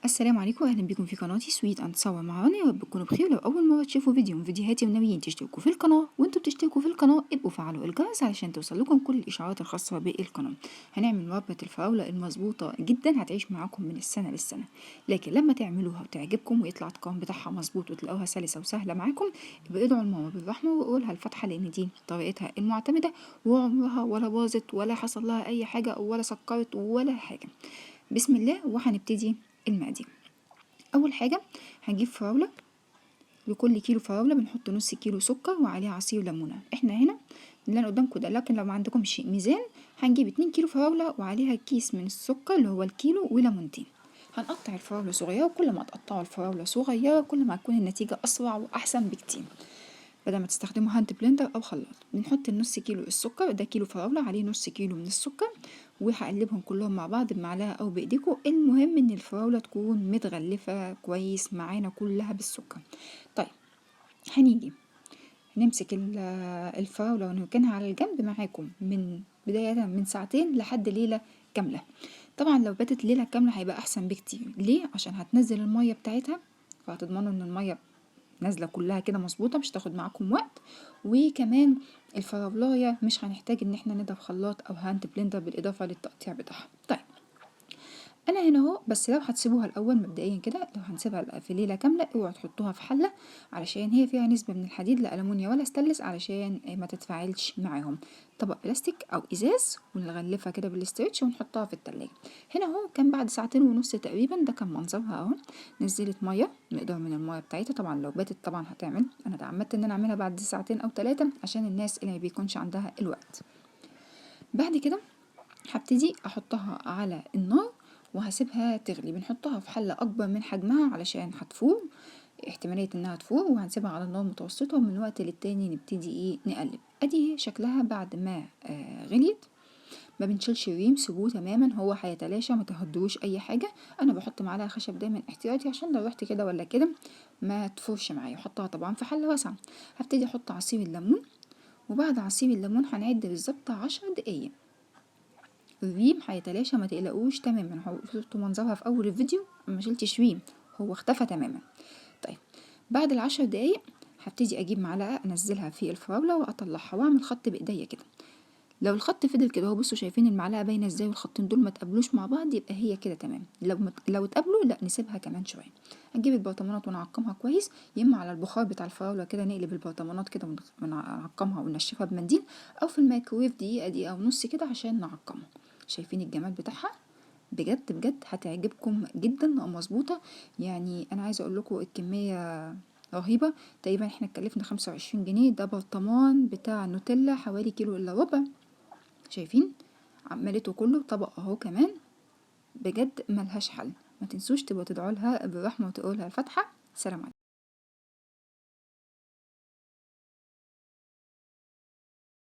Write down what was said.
السلام عليكم، اهلا بكم في قناتي سويت اند صور مع رنا. يا رب تكونوا بخير. لو اول مره تشوفوا فيديو من فيديوهاتي وناويين تشتركوا في القناه، وانتوا بتشتركوا في القناه ابقوا فعلوا الجرس علشان توصل لكم كل الاشعارات الخاصه بالقناه. هنعمل مربى الفراوله المظبوطه جدا، هتعيش معاكم من السنه للسنه، لكن لما تعملوها وتعجبكم ويطلع القوام بتاعها مظبوط وتلاقوها سلسه وسهله معاكم، يبقى ادعوا لماما بالرحمه وقولها الفاتحه، لان دي طريقتها المعتمده وعمرها ولا باظت ولا حصل لها اي حاجه ولا سكرت ولا حاجه. بسم الله. وهنبتدي المقادير. اول حاجه هنجيب فراوله، لكل كيلو فراوله بنحط نص كيلو سكر وعليه عصير ليمونه. احنا هنا اللي انا قدامكم ده، لكن لو ما عندكمش ميزان هنجيب 2 كيلو فراوله وعليها كيس من السكر اللي هو الكيلو وليمونتين. هنقطع الفراوله صغيره، وكل ما تقطعوا الفراوله صغيره كل ما تكون النتيجه اسرع واحسن بكتير، بدل ما تستخدموا هاند بلندر او خلاط. بنحط النص كيلو السكر، ده كيلو فراوله عليه نص كيلو من السكر، وهقلبهم كلهم مع بعض بمعلقه او بايديكم. المهم ان الفراوله تكون متغلفه كويس معانا كلها بالسكر. طيب هنيجي نمسك الفراوله ونركنها على الجنب معاكم من بدايه من ساعتين لحد ليله كامله. طبعا لو باتت ليله كامله هيبقى احسن بكتير. ليه؟ عشان هتنزل الميه بتاعتها، فهتضمنوا ان الميه نازله كلها كده مظبوطه، مش تاخد معاكم وقت. وكمان الفراولايه مش هنحتاج ان احنا نضرب خلاط او هاند بلندر بالاضافه للتقطيع بتاعها. طيب انا هنا اهو، بس لو هتسيبوها الاول مبدئيا كده، لو هنسيبها في ليله كامله اوعوا تحطوها في حله، علشان هي فيها نسبه من الحديد، لا ألمونيا ولا ستانلس، علشان ما تتفاعلش معاهم. طبق بلاستيك او ازاز ونغلفها كده بالاسترتش ونحطها في التلاجة. هنا اهو كان بعد ساعتين ونص تقريبا، ده كان منظرها اهو. نزلت ميه، مقدار من الميه بتاعتها. طبعا لو باتت طبعا هتعمل، انا تعمدت ان انا اعملها بعد ساعتين او 3 عشان الناس اللي ما بيكونش عندها الوقت. بعد كده هبتدي احطها على النار وهسيبها تغلي. بنحطها في حلة اكبر من حجمها علشان هتفور، احتمالية انها تفور، وهنسيبها على النار متوسطة، ومن وقت للتاني نبتدي نقلب. ادي شكلها بعد ما غليت. ما بنشيلش الريم، سيبوه تماما، هو هيتلاشى، ما تهدروش اي حاجه. انا بحط معلقه خشب دايما احتياطي عشان لو رحت كده ولا كده ما تفورش معايا. احطها طبعا في حله واسعه. هبتدي احط عصير الليمون، وبعد عصير الليمون هنعد بالظبط 10 دقايق. الريم هيتلاشى، ما تقلقوش تماما. هو شفتوا منظرها في اول الفيديو، ما شلتش ريم، هو اختفى تماما. طيب بعد ال10 دقايق هبتدي اجيب معلقه انزلها في الفراوله واطلعها واعمل خط بايديا كده. لو الخط فضل كده اهو، بصوا شايفين المعلقه باينه ازاي، والخطين دول ما تقابلوش مع بعض، يبقى هي كده تمام. لو اتقابلوا لا نسيبها كمان شويه. هنجيب البرطمانات ونعقمها كويس، يا اما على البخار بتاع الفراوله كده نقلب البرطمانات كده ونعقمها وننشفها بمنديل، او في الميكرويف دقيقه ونص كده عشان نعقمها. شايفين الجمال بتاعها؟ بجد بجد هتعجبكم جدا ومظبوطه. يعني انا عايزه اقول لكم الكميه رهيبه. تقريبا احنا اتكلفنا 25 جنيه. ده برطمان بتاع نوتيلا حوالي كيلو الا ربع. شايفين عملته كله طبق اهو كمان. بجد ملهاش حل. ما تنسوش تبقوا تدعوا لها بالرحمه وتقولها الفاتحه. سلام عليكم.